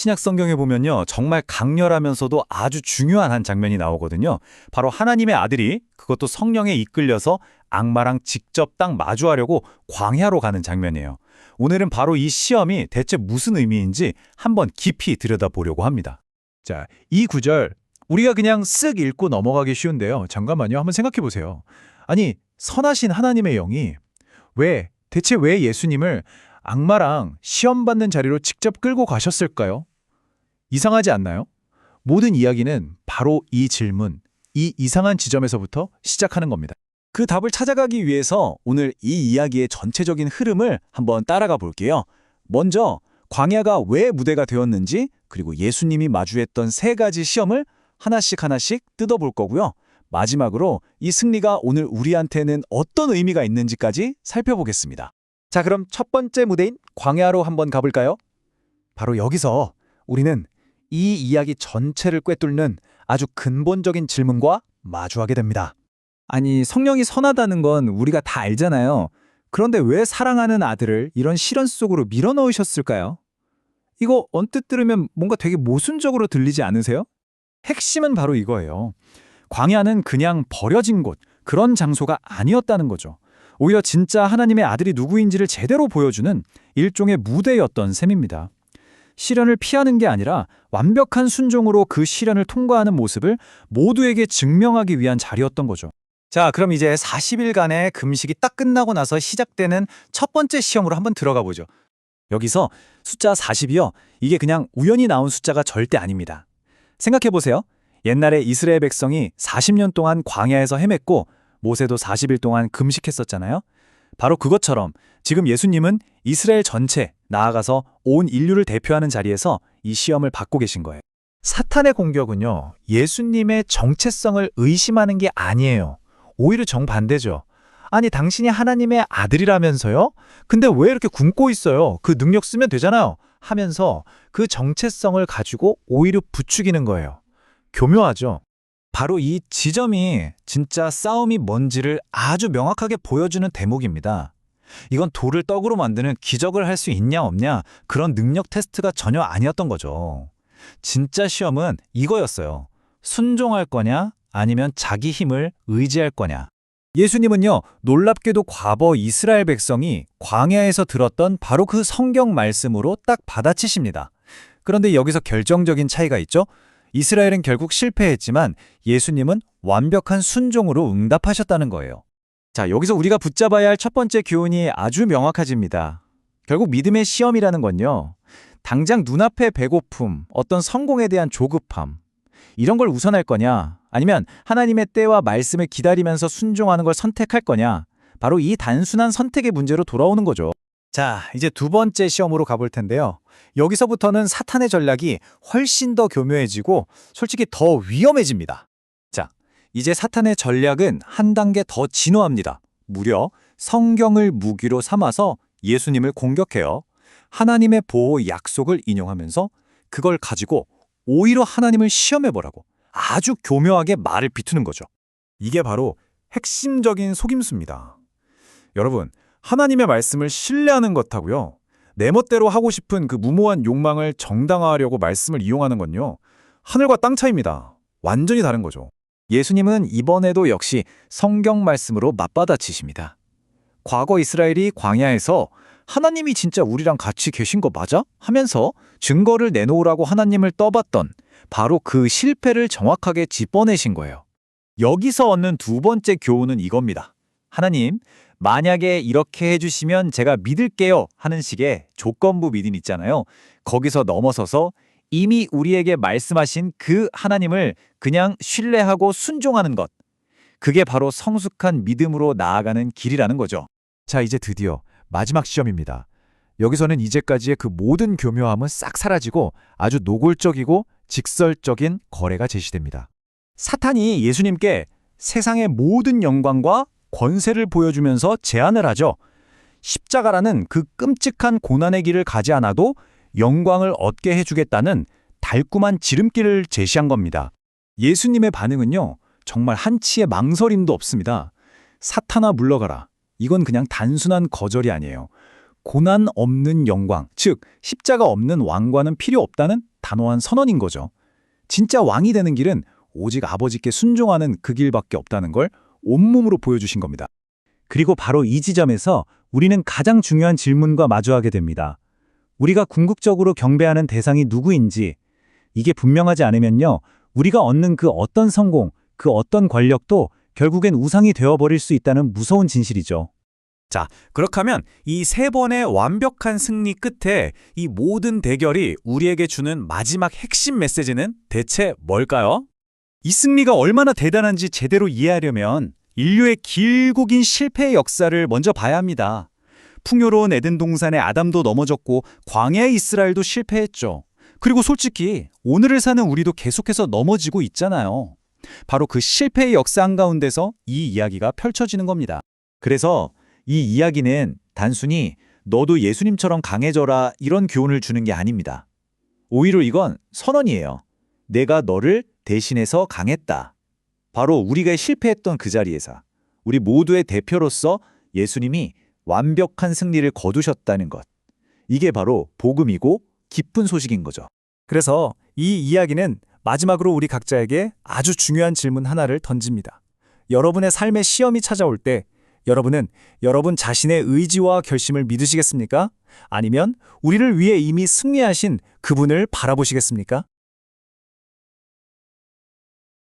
신약 성경에 보면요, 정말 강렬하면서도 아주 중요한 한 장면이 나오거든요. 바로 하나님의 아들이 그것도 성령에 이끌려서 악마랑 직접 딱 마주하려고 광야로 가는 장면이에요. 오늘은 바로 이 시험이 대체 무슨 의미인지 한번 깊이 들여다보려고 합니다. 자, 이 구절 우리가 그냥 쓱 읽고 넘어가기 쉬운데요. 잠깐만요. 한번 생각해 보세요. 아니, 선하신 하나님의 영이 대체 왜 예수님을 악마랑 시험 받는 자리로 직접 끌고 가셨을까요? 이상하지 않나요? 모든 이야기는 바로 이 질문, 이 이상한 지점에서부터 시작하는 겁니다. 그 답을 찾아가기 위해서 오늘 이 이야기의 전체적인 흐름을 한번 따라가 볼게요. 먼저 광야가 왜 무대가 되었는지, 그리고 예수님이 마주했던 세 가지 시험을 하나씩 뜯어볼 거고요. 마지막으로 이 승리가 오늘 우리한테는 어떤 의미가 있는지까지 살펴보겠습니다. 자, 그럼 첫 번째 무대인 광야로 한번 가볼까요? 바로 여기서 우리는 이 이야기 전체를 꿰뚫는 아주 근본적인 질문과 마주하게 됩니다. 아니, 성령이 선하다는 건 우리가 다 알잖아요. 그런데 왜 사랑하는 아들을 이런 시련 속으로 밀어넣으셨을까요? 이거 언뜻 들으면 뭔가 되게 모순적으로 들리지 않으세요? 핵심은 바로 이거예요. 광야는 그냥 버려진 곳, 그런 장소가 아니었다는 거죠. 오히려 진짜 하나님의 아들이 누구인지를 제대로 보여주는 일종의 무대였던 셈입니다. 시련을 피하는 게 아니라 완벽한 순종으로 그 시련을 통과하는 모습을 모두에게 증명하기 위한 자리였던 거죠. 자, 그럼 이제 40일간의 금식이 딱 끝나고 나서 시작되는 첫 번째 시험으로 한번 들어가 보죠. 여기서 숫자 40이요. 이게 그냥 우연히 나온 숫자가 절대 아닙니다. 생각해보세요. 옛날에 이스라엘 백성이 40년 동안 광야에서 헤맸고 모세도 40일 동안 금식했었잖아요. 바로 그것처럼 지금 예수님은 이스라엘 전체, 나아가서 온 인류를 대표하는 자리에서 이 시험을 받고 계신 거예요. 사탄의 공격은요, 예수님의 정체성을 의심하는 게 아니에요. 오히려 정반대죠. 아니, 당신이 하나님의 아들이라면서요? 근데 왜 이렇게 굶고 있어요? 그 능력 쓰면 되잖아요. 하면서 그 정체성을 가지고 오히려 부추기는 거예요. 교묘하죠? 바로 이 지점이 진짜 싸움이 뭔지를 아주 명확하게 보여주는 대목입니다. 이건 돌을 떡으로 만드는 기적을 할 수 있냐 없냐, 그런 능력 테스트가 전혀 아니었던 거죠. 진짜 시험은 이거였어요. 순종할 거냐 아니면 자기 힘을 의지할 거냐. 예수님은요, 놀랍게도 과거 이스라엘 백성이 광야에서 들었던 바로 그 성경 말씀으로 딱 받아치십니다. 그런데 여기서 결정적인 차이가 있죠. 이스라엘은 결국 실패했지만 예수님은 완벽한 순종으로 응답하셨다는 거예요. 자, 여기서 우리가 붙잡아야 할 첫 번째 교훈이 아주 명확해집니다. 결국 믿음의 시험이라는 건요, 당장 눈앞의 배고픔, 어떤 성공에 대한 조급함, 이런 걸 우선할 거냐, 아니면 하나님의 때와 말씀을 기다리면서 순종하는 걸 선택할 거냐, 바로 이 단순한 선택의 문제로 돌아오는 거죠. 자, 이제 두 번째 시험으로 가볼 텐데요. 여기서부터는 사탄의 전략이 훨씬 더 교묘해지고 솔직히 더 위험해집니다. 자, 이제 사탄의 전략은 한 단계 더 진화합니다. 무려 성경을 무기로 삼아서 예수님을 공격해요. 하나님의 보호 약속을 인용하면서 그걸 가지고 오히려 하나님을 시험해보라고 아주 교묘하게 말을 비투는 거죠. 이게 바로 핵심적인 속임수입니다. 여러분, 하나님의 말씀을 신뢰하는 것하고요, 내 멋대로 하고 싶은 그 무모한 욕망을 정당화하려고 말씀을 이용하는 건요, 하늘과 땅 차이입니다. 완전히 다른 거죠. 예수님은 이번에도 역시 성경 말씀으로 맞받아치십니다. 과거 이스라엘이 광야에서 하나님이 진짜 우리랑 같이 계신 거 맞아? 하면서 증거를 내놓으라고 하나님을 떠봤던 바로 그 실패를 정확하게 짚어내신 거예요. 여기서 얻는 두 번째 교훈은 이겁니다. 하나님, 만약에 이렇게 해주시면 제가 믿을게요 하는 식의 조건부 믿음 있잖아요. 거기서 넘어서서 이미 우리에게 말씀하신 그 하나님을 그냥 신뢰하고 순종하는 것. 그게 바로 성숙한 믿음으로 나아가는 길이라는 거죠. 자, 이제 드디어 마지막 시험입니다. 여기서는 이제까지의 그 모든 교묘함은 싹 사라지고 아주 노골적이고 직설적인 거래가 제시됩니다. 사탄이 예수님께 세상의 모든 영광과 권세를 보여주면서 제안을 하죠. 십자가라는 그 끔찍한 고난의 길을 가지 않아도 영광을 얻게 해주겠다는 달콤한 지름길을 제시한 겁니다. 예수님의 반응은요, 정말 한치의 망설임도 없습니다. 사탄아 물러가라. 이건 그냥 단순한 거절이 아니에요. 고난 없는 영광, 즉 십자가 없는 왕과는 필요 없다는 단호한 선언인 거죠. 진짜 왕이 되는 길은 오직 아버지께 순종하는 그 길밖에 없다는 걸 온몸으로 보여주신 겁니다. 그리고 바로 이 지점에서 우리는 가장 중요한 질문과 마주하게 됩니다. 우리가 궁극적으로 경배하는 대상이 누구인지, 이게 분명하지 않으면요, 우리가 얻는 그 어떤 성공, 그 어떤 권력도 결국엔 우상이 되어버릴 수 있다는 무서운 진실이죠. 자, 그렇다면 이 세 번의 완벽한 승리 끝에 이 모든 대결이 우리에게 주는 마지막 핵심 메시지는 대체 뭘까요? 이 승리가 얼마나 대단한지 제대로 이해하려면 인류의 길고 긴 실패의 역사를 먼저 봐야 합니다. 풍요로운 에덴 동산의 아담도 넘어졌고 광야의 이스라엘도 실패했죠. 그리고 솔직히 오늘을 사는 우리도 계속해서 넘어지고 있잖아요. 바로 그 실패의 역사 한가운데서 이 이야기가 펼쳐지는 겁니다. 그래서 이 이야기는 단순히 너도 예수님처럼 강해져라 이런 교훈을 주는 게 아닙니다. 오히려 이건 선언이에요. 내가 너를 대신해서 강했다. 바로 우리가 실패했던 그 자리에서 우리 모두의 대표로서 예수님이 완벽한 승리를 거두셨다는 것. 이게 바로 복음이고 기쁜 소식인 거죠. 그래서 이 이야기는 마지막으로 우리 각자에게 아주 중요한 질문 하나를 던집니다. 여러분의 삶의 시험이 찾아올 때 여러분은 여러분 자신의 의지와 결심을 믿으시겠습니까? 아니면 우리를 위해 이미 승리하신 그분을 바라보시겠습니까?